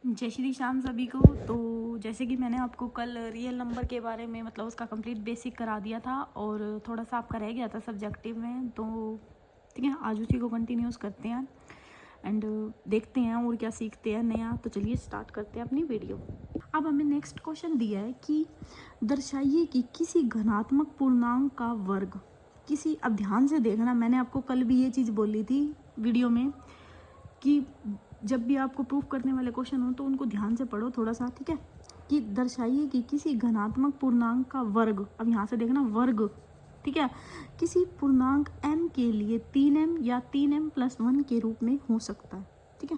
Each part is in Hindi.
जय श्री श्याम सभी को। तो जैसे कि मैंने आपको कल रियल नंबर के बारे में मतलब उसका कंप्लीट बेसिक करा दिया था और थोड़ा सा आपका रह गया था सब्जेक्टिव में, तो ठीक है आज उसी को कंटिन्यूस करते हैं एंड देखते हैं और क्या सीखते हैं नया। तो चलिए स्टार्ट करते हैं अपनी वीडियो। अब हमें नेक्स्ट क्वेश्चन दिया है कि दर्शाइए कि किसी घनात्मक पूर्णांक का वर्ग किसी, अब ध्यान से देखना, मैंने आपको कल भी ये चीज़ बोली थी वीडियो में कि जब भी आपको प्रूफ करने वाले क्वेश्चन हो तो उनको ध्यान से पढ़ो थोड़ा सा, ठीक है। कि दर्शाइए कि किसी घनात्मक पूर्णांक का वर्ग, अब यहाँ से देखना वर्ग, ठीक है, किसी पूर्णांक m के लिए 3m या 3m+1 के रूप में हो सकता है, ठीक है।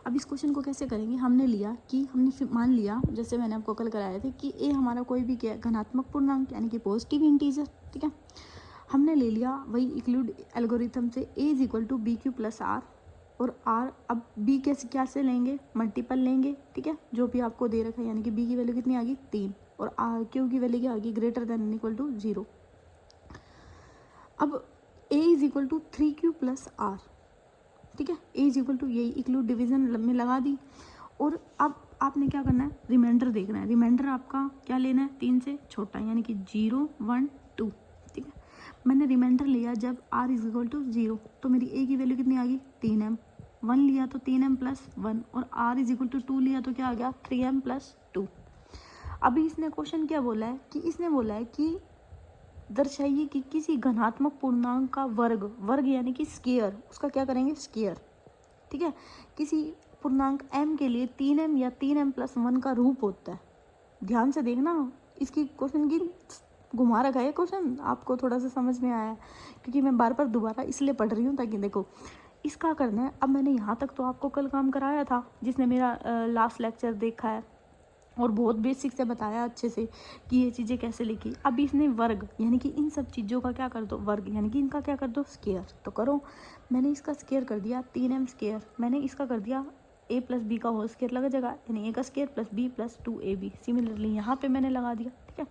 अब इस क्वेश्चन को कैसे करेंगे, हमने लिया कि हमने मान लिया जैसे मैंने आपको कल कराया था कि a हमारा कोई भी क्या घनात्मक पूर्णांक यानी कि पॉजिटिव इंटीजर, ठीक है। हमने ले लिया वही इक्लूड एल्गोरिथम से a = bq + r और r, अब b क्या से लेंगे, मल्टीपल लेंगे, ठीक है, जो भी आपको दे रखा है, यानी कि b की वैल्यू कितनी आ गई 3 और q की वैल्यू क्या आ गई > 0। अब a = 3q + r, ठीक है, a = यही इक्लूड डिवीजन में लगा दी। और अब आपने क्या करना है, रिमाइंडर देखना है। रिमाइंडर आपका क्या लेना है, 3 से छोटा यानी कि 0 1 2, ठीक है। मैंने रिमाइंडर लिया जब r = 0 तो मेरी a की वैल्यू कितनी आ गई 3m, 1 लिया तो 3m+1 और r = 2 लिया तो क्या आ गया 3m+2। अभी इसने क्वेश्चन क्या बोला है कि इसने बोला है कि दर्शाइए कि किसी घनात्मक पूर्णांक का वर्ग यानी कि स्क्वायर, उसका क्या करेंगे स्क्वायर, ठीक है, किसी पूर्णांक m के लिए 3m या 3m+1 का रूप होता है। ध्यान से देखना, इसकी क्वेश्चन की घुमा रखा है क्वेश्चन, आपको थोड़ा सा समझ में आया क्योंकि मैं बार बार दोबारा इसलिए पढ़ रही हूँ ताकि देखो इसका करना है। अब मैंने यहाँ तक तो आपको कल काम कराया था, जिसने मेरा लास्ट लेक्चर देखा है और बहुत बेसिक से बताया अच्छे से कि ये चीज़ें कैसे लिखी। अब इसने वर्ग यानी कि इन सब चीज़ों का क्या कर दो वर्ग, यानी कि इनका क्या कर दो स्क्वायर। तो करो, मैंने इसका स्क्वायर कर दिया 3m², मैंने इसका कर दिया a + b का होल स्क्वायर लगा जगह, यानी a का स्क्वायर + b + 2ab। सिमिलरली यहाँ पे मैंने लगा दिया, ठीक है।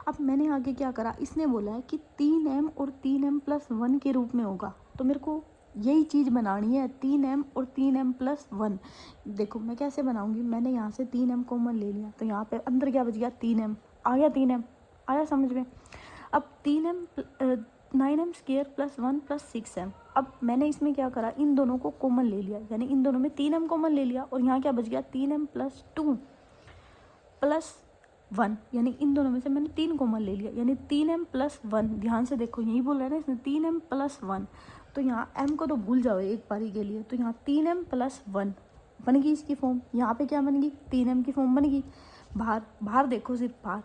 अब मैंने आगे क्या करा, इसने बोला है कि 3m और 3m+1 के रूप में होगा, तो मेरे को यही चीज़ बनानी है 3m और 3m+1। देखो मैं कैसे बनाऊंगी, मैंने यहाँ से 3m कॉमन ले लिया तो यहाँ पे अंदर क्या बच गया 3m, आ गया 3m, आया समझ में। अब 3m 9m² + 1 + 6m। अब मैंने इसमें क्या करा, इन दोनों को कॉमन ले लिया, यानी इन दोनों में 3m कॉमन ले लिया और यहाँ क्या बच गया 3m+2 + 1, यानी इन दोनों में से मैंने 3 कॉमन ले लिया, यानी 3m+1। ध्यान से देखो यही बोल रहा है ना इसने 3m+1, तो यहाँ m को तो भूल जाओ एक बारी के लिए, तो यहाँ 3m+1 बन गई इसकी फॉर्म। यहाँ पे क्या बन गई 3m की फॉर्म बन गई। बाहर देखो सिर्फ बाहर,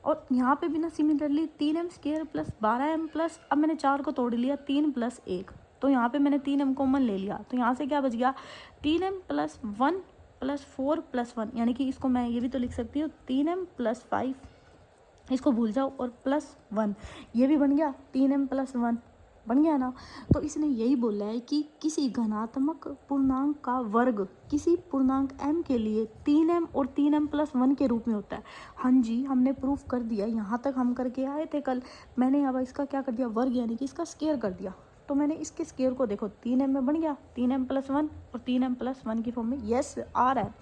और यहाँ पे भी ना सिमिलरली 3m² + 12m+, अब मैंने 4 को तोड़ लिया 3 + 1, तो यहाँ पे मैंने 3m कॉमन ले लिया, तो यहाँ से क्या बच गया 3m+1 + 4 + 1, यानी कि इसको मैं ये भी तो लिख सकती हूँ 3m+5, इसको भूल जाओ, और +1, ये भी बन गया 3m+1 बन गया ना। तो इसने यही बोला है कि किसी घनात्मक पूर्णांक का वर्ग किसी पूर्णांक m के लिए 3m और 3m+1 के रूप में होता है। हाँ जी, हमने प्रूफ कर दिया, यहाँ तक हम करके आए थे कल। मैंने अब इसका क्या कर दिया वर्ग, यानी कि इसका स्क्वायर कर दिया, तो मैंने इसके स्क्वायर को देखो 3m में बन गया 3m+1 और 3m+1 की फॉर्म में यस आ रहा है।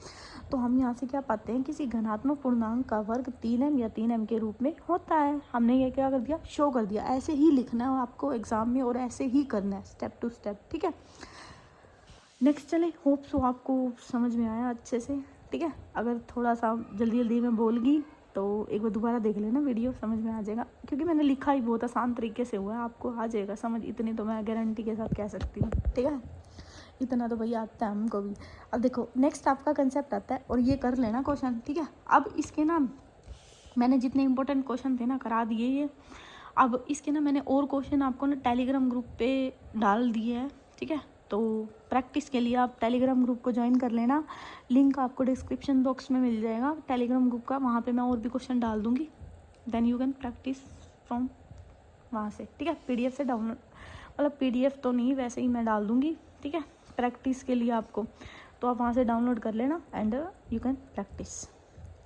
तो हम यहाँ से क्या पाते हैं, किसी घनात्मक पूर्णांक का वर्ग 3m या 3m के रूप में होता है। हमने ये क्या कर दिया शो कर दिया। ऐसे ही लिखना है आपको एग्जाम में और ऐसे ही करना है स्टेप टू स्टेप, ठीक है। नेक्स्ट चले, होप सो आपको समझ में आया अच्छे से, ठीक है। अगर थोड़ा सा जल्दी में बोल गई तो एक बार दोबारा देख लेना वीडियो, समझ में आ जाएगा, क्योंकि मैंने लिखा ही बहुत आसान तरीके से हुआ है, आपको आ जाएगा समझ, इतनी तो मैं गारंटी के साथ कह सकती हूँ, ठीक है। इतना तो भैया आता है हमको भी। अब देखो नेक्स्ट आपका कंसेप्ट आता है और ये कर लेना क्वेश्चन, ठीक है। अब इसके ना मैंने जितने इंपॉर्टेंट क्वेश्चन थे ना करा दिए ये। अब इसके ना मैंने और क्वेश्चन आपको ना टेलीग्राम ग्रुप पे डाल दिए हैं, ठीक है। तो प्रैक्टिस के लिए आप टेलीग्राम ग्रुप को ज्वाइन कर लेना, लिंक आपको डिस्क्रिप्शन बॉक्स में मिल जाएगा टेलीग्राम ग्रुप का, वहाँ पे मैं और भी क्वेश्चन डाल दूँगी, then you can practise from वहाँ से, ठीक है। PDF से डाउनलोड, मतलब PDF तो नहीं, वैसे ही मैं डाल दूँगी, ठीक है, प्रैक्टिस के लिए आपको, तो आप वहाँ से डाउनलोड कर लेना and you can practice.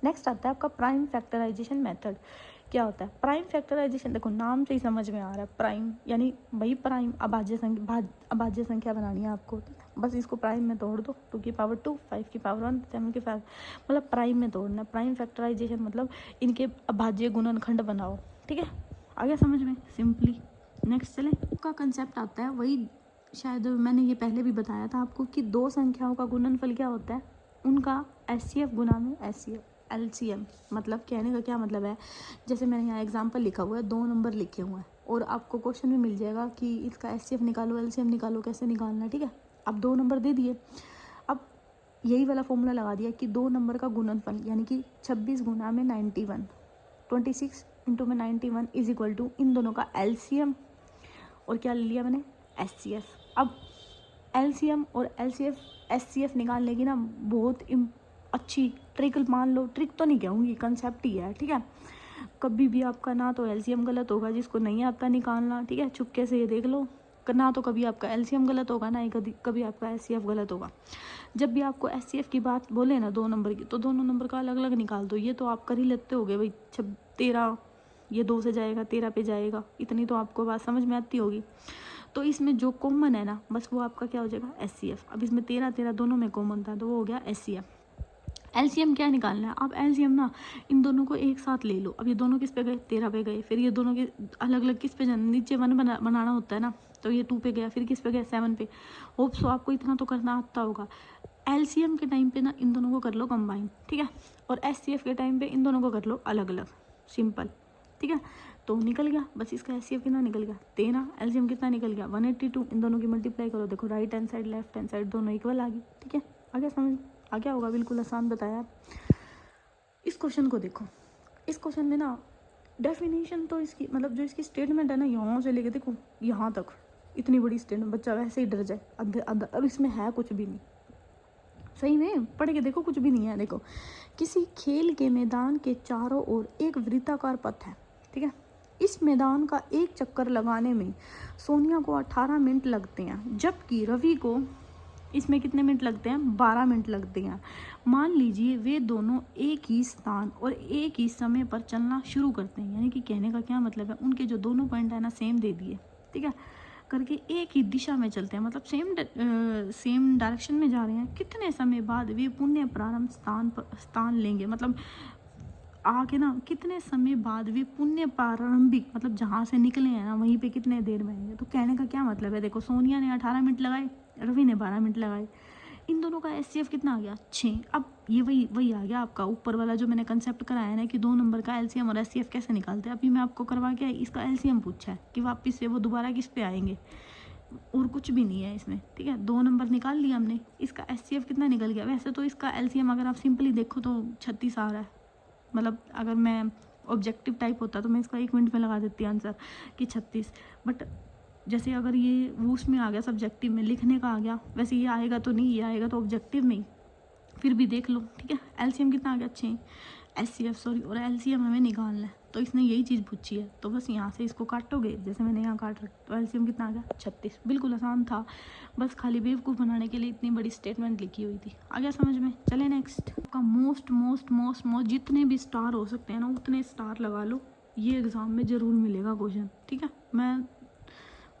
Next आता है आपका प्राइम फैक्टराइजेशन मेथड। क्या होता है प्राइम फैक्टराइजेशन, देखो नाम से ही समझ में आ रहा है, प्राइम यानी वही प्राइम अभाज्य संख्या बनानी है आपको, बस इसको प्राइम में तोड़ दो, 2 की पावर 2, 5 की पावर 1, 7 की पावर, मतलब प्राइम में तोड़ना, प्राइम फैक्टराइजेशन मतलब इनके अभाज्य गुणनखंड बनाओ। ठीक है, आ गया समझ में सिंपली। नेक्स्ट चले, का कंसेप्ट आता है वही, शायद मैंने ये पहले भी बताया था आपको कि दो संख्याओं का गुणनफल क्या होता है, उनका एचसीएफ गुना में एचसीएफ, एलसीएम। मतलब कहने का क्या मतलब है, जैसे मैंने यहाँ एग्जांपल लिखा हुआ है, 2 नंबर लिखे हुए हैं और आपको क्वेश्चन में मिल जाएगा कि इसका एचसीएफ निकालो, एलसीएम निकालो, कैसे निकालना है। ठीक है, अब 2 नंबर दे दिए, अब यही वाला फॉर्मूला लगा दिया कि 2 नंबर का गुणनफल यानी कि 26 गुना में 91, 26 इंटू में 91 इज इक्वल टू इन दोनों का एलसीएम और क्या ले लिया मैंने, एचसीएफ। अब एलसीएम और एलसीएफ एचसीएफ निकालने की ना बहुत अच्छी ट्रिक, मान लो ट्रिक तो नहीं कहूँगी, कंसेप्ट ही है। ठीक है, कभी भी आपका ना तो एलसीएम गलत होगा, जिसको नहीं आता निकालना, ठीक है, चुपके से ये देख लो, ना तो कभी आपका एलसीएम गलत होगा, ना ही कभी आपका एचसीएफ गलत होगा। जब भी आपको एचसीएफ की बात बोले ना 2 नंबर की, तो दोनों नंबर का अलग अलग निकाल दो। ये तो आप कर ही लेते होगे भाई, 13 ये 2 से जाएगा, 13 पे जाएगा, इतनी तो आपको बात समझ में आती होगी। तो इसमें जो कॉमन है ना, बस वो आपका क्या हो जाएगा, एचसीएफ। अब इसमें 13 दोनों में कॉमन था, तो वो हो गया एचसीएफ। एलसीएम क्या निकालना है, अब एलसीएम ना इन दोनों को एक साथ ले लो। अब ये दोनों किस पे गए, 13 पे गए, फिर ये दोनों के अलग अलग किस पे जाना, नीचे 1 बनाना होता है ना, तो ये 2 पे गया, फिर किस पे गया, 7 पे। होप सो आपको इतना तो करना आता होगा। एलसीएम के टाइम पे ना इन दोनों को कर लो कंबाइन, ठीक है, और एचसीएफ के टाइम पे इन दोनों को कर लो अलग अलग, सिंपल। ठीक है, तो निकल गया, बस इसका एचसीएफ कितना निकल गया, 13, एलसीएम कितना निकल गया 182। इन दोनों की मल्टीप्लाई करो, देखो right hand side left hand side दोनों इक्वल आ गई। ठीक है, आगे समझ आ गया होगा, बिल्कुल आसान बताया। इस क्वेश्चन को देखो, इस क्वेश्चन में ना डेफिनेशन तो इसकी मतलब जो इसकी स्टेटमेंट है ना, यहाँ से लेके देखो यहाँ तक, इतनी बड़ी स्टेटमेंट, बच्चा वैसे ही डर जाए अंदर। अब इसमें है कुछ भी नहीं, सही में पढ़ के देखो, कुछ भी नहीं है। देखो, किसी खेल के मैदान के चारों ओर एक वृत्ताकार पथ है, ठीक है, इस मैदान का एक चक्कर लगाने में सोनिया को 18 मिनट लगते हैं, जबकि रवि को इसमें कितने मिनट लगते हैं, 12 मिनट लगते हैं। मान लीजिए वे दोनों एक ही स्थान और एक ही समय पर चलना शुरू करते हैं, यानी कि कहने का क्या मतलब है, उनके जो दोनों पॉइंट है ना सेम दे दिए, ठीक है, करके एक ही दिशा में चलते हैं, मतलब सेम डायरेक्शन में जा रहे हैं। कितने समय बाद वे पुण्य प्रारंभ स्थान लेंगे, मतलब आगे ना कितने समय बाद वे पुण्य प्रारंभिक, मतलब जहाँ से निकले हैं ना वहीं पे कितने देर में आएंगे। तो कहने का क्या मतलब है, देखो सोनिया ने 18 मिनट लगाए, रवि ने 12 मिनट लगाए, इन दोनों का एचसीएफ कितना आ गया, 6। अब ये वही आ गया आपका ऊपर वाला जो मैंने कंसेप्ट कराया ना कि 2 नंबर का एलसीएम और एचसीएफ कैसे निकालते हैं। अभी मैं आपको करवा के इसका एलसीएम पूछा है कि वापस से वो दोबारा किस पे आएंगे, और कुछ भी नहीं है इसमें। ठीक है, 2 नंबर निकाल लिया हमने, इसका एचसीएफ कितना निकल गया। वैसे तो इसका एलसीएम अगर आप सिंपली देखो तो 36 आ रहा है, मतलब अगर मैं ऑब्जेक्टिव टाइप होता तो मैं इसका 1 मिनट में लगा देती आंसर कि 36, बट जैसे अगर ये वो उसमें आ गया सब्जेक्टिव में लिखने का आ गया, वैसे ये आएगा तो नहीं, ये आएगा तो ऑब्जेक्टिव में ही, फिर भी देख लो। ठीक है, एलसीएम कितना आ गया, 6, एचसीएफ सॉरी, और एलसीएम हमें निकालना है, तो इसने यही चीज़ पूछी है, तो बस यहाँ से इसको काटोगे, जैसे मैंने यहाँ काट रखा, तो एलसीएम कितना आ गया, 36। बिल्कुल आसान था, बस खाली बेवकूफ़ बनाने के लिए इतनी बड़ी स्टेटमेंट लिखी हुई थी। आ गया समझ में। चले नेक्स्ट, आपका मोस्ट जितने भी स्टार हो सकते हैं ना उतने स्टार लगा लो, ये एग्ज़ाम में ज़रूर मिलेगा क्वेश्चन। ठीक है, मैं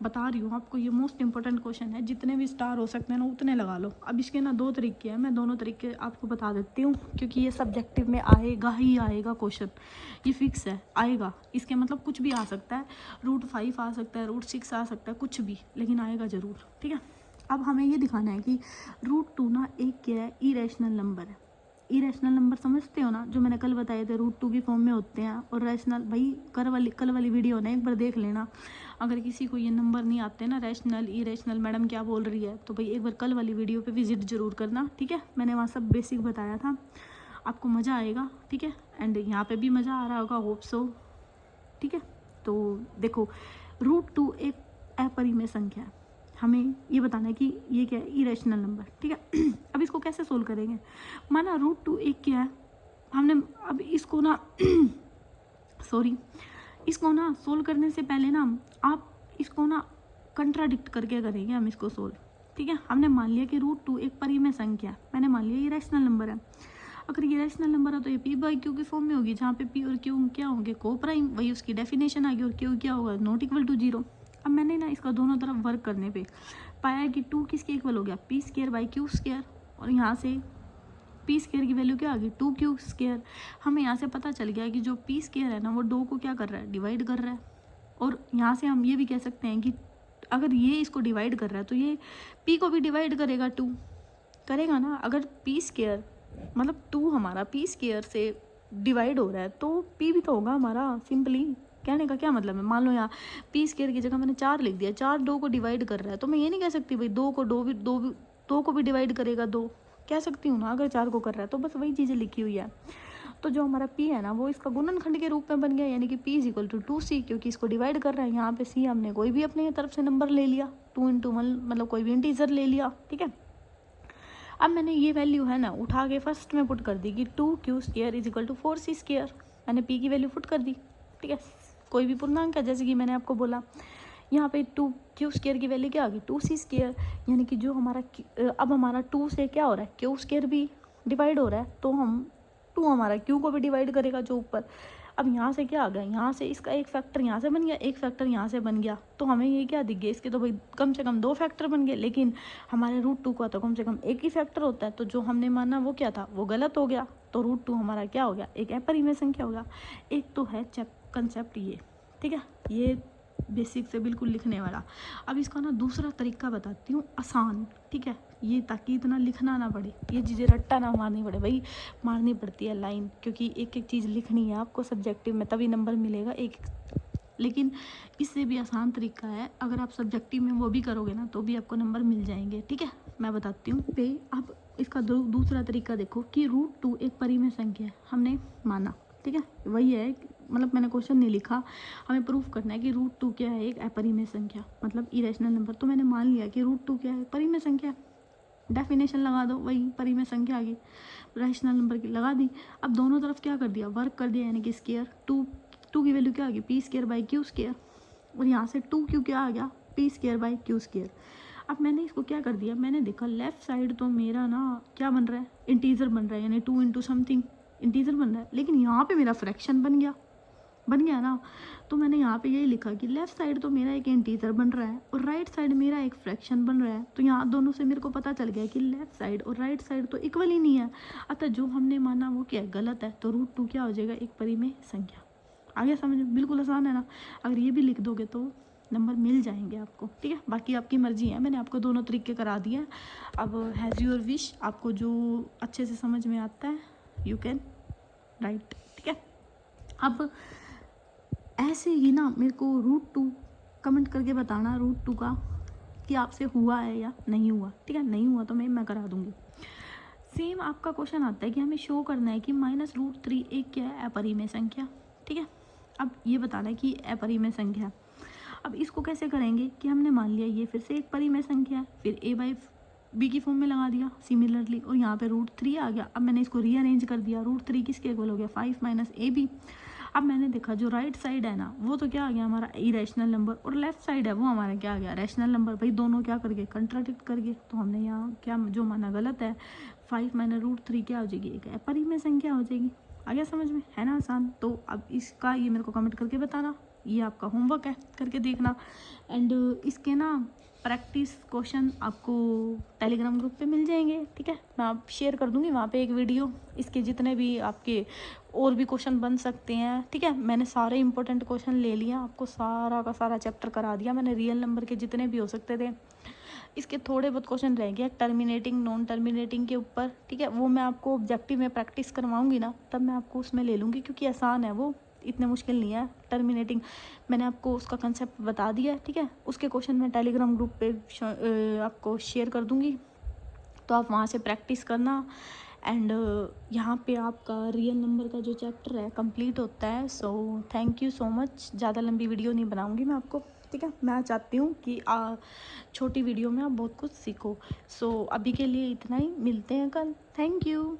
बता रही हूँ आपको, ये मोस्ट इंपॉर्टेंट क्वेश्चन है, जितने भी स्टार हो सकते हैं ना उतने लगा लो। अब इसके ना 2 तरीके हैं, मैं दोनों तरीके आपको बता देती हूँ, क्योंकि ये सब्जेक्टिव में आएगा ही आएगा क्वेश्चन, ये फिक्स है, आएगा। इसके मतलब कुछ भी आ सकता है, √5 आ सकता है, √6 आ सकता है, कुछ भी, लेकिन आएगा ज़रूर। ठीक है, अब हमें ये दिखाना है कि √2 ना एक क्या है, इरेशनल नंबर है। इरेशनल नंबर समझते हो ना, जो मैंने कल बताए थे √2 की फॉर्म में होते हैं, और रैशनल भाई कल वाली वीडियो ना एक बार देख लेना। अगर किसी को ये नंबर नहीं आते ना, रैशनल इरेशनल मैडम क्या बोल रही है, तो भाई एक बार कल वाली वीडियो पे विजिट जरूर करना। ठीक है, मैंने वहाँ सब बेसिक बताया था, आपको मज़ा आएगा। ठीक है, एंड यहाँ पे भी मज़ा आ रहा होगा, होप सो। ठीक है, तो देखो √2 एक अपरिमेय संख्या है, हमें ये बताना है कि ये क्या है, इरेशनल नंबर। ठीक है, अब इसको कैसे सोल्व करेंगे, माना √2 एक क्या है, हमने अब इसको ना सॉरी इसको ना सोल्व करने से पहले ना आप इसको ना कंट्राडिक्ट करके करेंगे हम इसको सोल्व। ठीक है, हमने मान लिया कि √2 एक परिमेय संख्या है, मैंने मान लिया ये रैशनल नंबर है। अगर ये रैशनल नंबर है तो ये p/q की फॉर्म में होगी, जहाँ पे p और q क्या होंगे, को प्राइम, वही उसकी डेफिनेशन आ गई, और q क्या होगा, ≠ 0। अब मैंने ना इसका दोनों तरफ वर्क करने पे पाया कि 2 किसके इक्वल हो गया, P square by Q square, और यहाँ से पी स्क्वायर की वैल्यू क्या आ गई, 2q स्क्वायर। हमें यहाँ से पता चल गया कि जो पी स्क्वायर है ना वो 2 को क्या कर रहा है, डिवाइड कर रहा है। और यहाँ से हम ये भी कह सकते हैं कि अगर ये इसको डिवाइड कर रहा है तो ये पी को भी डिवाइड करेगा, 2 करेगा ना। अगर पी स्क्वायर मतलब 2 हमारा पी स्क्वायर से डिवाइड हो रहा है तो पी भी तो होगा हमारा। सिंपली कहने का क्या मतलब है, मान लो यहाँ पी स्क्वायर की जगह मैंने 4 लिख दिया, 4 2 को डिवाइड कर रहा है, तो मैं ये नहीं कह सकती भाई 2 को 2 को भी डिवाइड करेगा 2, कह सकती हूँ ना अगर 4 को कर रहा है। तो बस वही चीज़ें लिखी हुई है। तो जो हमारा p है ना वो इसका गुणनखंड के रूप में बन गया, यानी कि p is equal to 2c, क्योंकि इसको डिवाइड कर रहा है। यहाँ पे c हमने कोई भी अपने तरफ से नंबर ले लिया, 2 × 1 मतलब कोई भी इंटीजर ले लिया, ठीक है। अब मैंने ये वैल्यू है ना उठा के फर्स्ट में पुट कर दी कि 2q square is equal to 4c square. मैंने p की वैल्यू पुट कर दी, ठीक है। कोई भी पूर्णांक है, जैसे कि मैंने आपको बोला यहाँ पे 2q स्क्वायर की वैल्यू क्या आ गई, 2c स्क्वायर, यानी कि जो हमारा अब हमारा 2 से क्या हो रहा है, q स्क्वायर भी डिवाइड हो रहा है, तो हम 2 हमारा q को भी डिवाइड करेगा जो ऊपर। अब यहाँ से क्या आ गया, यहाँ से इसका एक फैक्टर यहाँ से बन गया, एक फैक्टर यहाँ से बन गया, तो हमें ये क्या दिख गया, इसके तो भाई कम से कम 2 फैक्टर बन गए, लेकिन हमारे √2 का तो कम से कम एक ही फैक्टर होता है। तो जो हमने माना वो क्या था, वो गलत हो गया। तो √2 हमारा क्या हो गया, एक अपरिमेय संख्या हो गया। एक तो है कंसेप्ट ये, ठीक है, ये बेसिक से बिल्कुल लिखने वाला। अब इसका ना दूसरा तरीका बताती हूँ आसान, ठीक है, ये ताकि इतना लिखना ना पड़े, ये चीज़ें रट्टा ना मारनी पड़े। भाई मारनी पड़ती है लाइन, क्योंकि एक एक चीज़ लिखनी है आपको सब्जेक्टिव में, तभी नंबर मिलेगा एक। लेकिन इससे भी आसान तरीका है, अगर आप सब्जेक्टिव में वो भी करोगे ना तो भी आपको नंबर मिल जाएंगे, ठीक है। मैं बताती हूँ पे। अब इसका दूसरा तरीका देखो कि √2 एक परिमेय संख्या है, हमने माना, ठीक है, वही है, मतलब मैंने क्वेश्चन नहीं लिखा, हमें प्रूफ करना है कि √2 क्या है, एक अपरिमेय संख्या, मतलब इरेशनल नंबर। तो मैंने मान लिया कि √2 क्या है, परिमेय संख्या, डेफिनेशन लगा दो, वही परिमेय संख्या आ गई, रैशनल नंबर की लगा दी। अब दोनों तरफ क्या कर दिया, वर्क कर दिया, यानी कि स्क्वायर, 2 की वैल्यू क्या आ गई, P square by Q square, और यहाँ से 2q क्या आ गया, P square by Q square. अब मैंने इसको क्या कर दिया, मैंने देखा लेफ्ट साइड तो मेरा ना क्या बन रहा है, इंटीजर बन रहा है, यानी 2 × समथिंग इंटीजर बन रहा है, लेकिन यहाँ पे मेरा फ्रैक्शन बन गया ना। तो मैंने यहाँ पे यही लिखा कि लेफ्ट साइड तो मेरा एक इंटीजर बन रहा है और राइट साइड मेरा एक फ्रैक्शन बन रहा है। तो यहाँ दोनों से मेरे को पता चल गया कि लेफ्ट साइड और राइट साइड तो इक्वल ही नहीं है, अतः जो हमने माना वो क्या है, गलत है। तो √2 क्या हो जाएगा, एक परिमेय संख्या। आगे समझ, बिल्कुल आसान है ना। अगर ये भी लिख दोगे तो नंबर मिल जाएंगे आपको, ठीक है। बाकी आपकी मर्जी है, मैंने आपको दोनों तरीके करा दिए। अब हैज़ योर विश, आपको जो अच्छे से समझ में आता है यू कैन राइट, ठीक है। अब ऐसे ही ना मेरे को √2 कमेंट करके बताना √2 का कि आपसे हुआ है या नहीं हुआ, ठीक है। नहीं हुआ तो मैं करा दूंगी। सेम आपका क्वेश्चन आता है कि हमें शो करना है कि -√3 एक क्या है, अपरिमेय संख्या, ठीक है। अब ये बताना है कि अपरिमेय संख्या। अब इसको कैसे करेंगे कि हमने मान लिया ये फिर से एक परिमेय संख्या है, फिर a/b की फॉर्म में लगा दिया सिमिलरली, और यहाँ पे √3 आ गया। अब मैंने इसको रीअरेंज कर दिया, √3 किसके इक्वल हो गया, 5 - ab। अब मैंने देखा जो राइट साइड है ना वो तो क्या आ गया हमारा इरेशनल नंबर, और लेफ्ट साइड है वो हमारा क्या आ गया, रैशनल नंबर। भाई दोनों क्या करके कंट्राडिक्ट करके, तो हमने यहाँ क्या जो माना गलत है, 5 - √3 क्या हो जाएगी, एक अपरिमेय संख्या हो जाएगी। आ गया समझ में, है ना आसान। तो अब इसका ये मेरे को कमेंट करके बताना, ये आपका होमवर्क है, करके देखना। एंड इसके ना प्रैक्टिस क्वेश्चन आपको टेलीग्राम ग्रुप पे मिल जाएंगे, ठीक है। मैं आप शेयर कर दूंगी वहाँ पे एक वीडियो, इसके जितने भी आपके और भी क्वेश्चन बन सकते हैं, ठीक है। मैंने सारे इंपॉर्टेंट क्वेश्चन ले लिया, आपको सारा का सारा चैप्टर करा दिया मैंने, रियल नंबर के जितने भी हो सकते थे। इसके थोड़े बहुत क्वेश्चन रह गए टर्मिनेटिंग नॉन टर्मिनेटिंग के ऊपर, ठीक है। वो मैं आपको ऑब्जेक्टिव में प्रैक्टिस करवाऊंगी ना, तब मैं आपको उसमें ले लूँगी, क्योंकि आसान है वो, इतने मुश्किल नहीं है। टर्मिनेटिंग मैंने आपको उसका कंसेप्ट बता दिया है, ठीक है। उसके क्वेश्चन मैं टेलीग्राम ग्रुप पे आपको शेयर कर दूँगी, तो आप वहाँ से प्रैक्टिस करना। एंड यहाँ पे आपका रियल नंबर का जो चैप्टर है कंप्लीट होता है। So thank you so much. ज़्यादा लंबी वीडियो नहीं बनाऊँगी मैं आपको, ठीक है। मैं चाहती हूँ कि छोटी वीडियो में आप बहुत कुछ सीखो। सो अभी के लिए इतना ही, मिलते हैं कल। Thank you.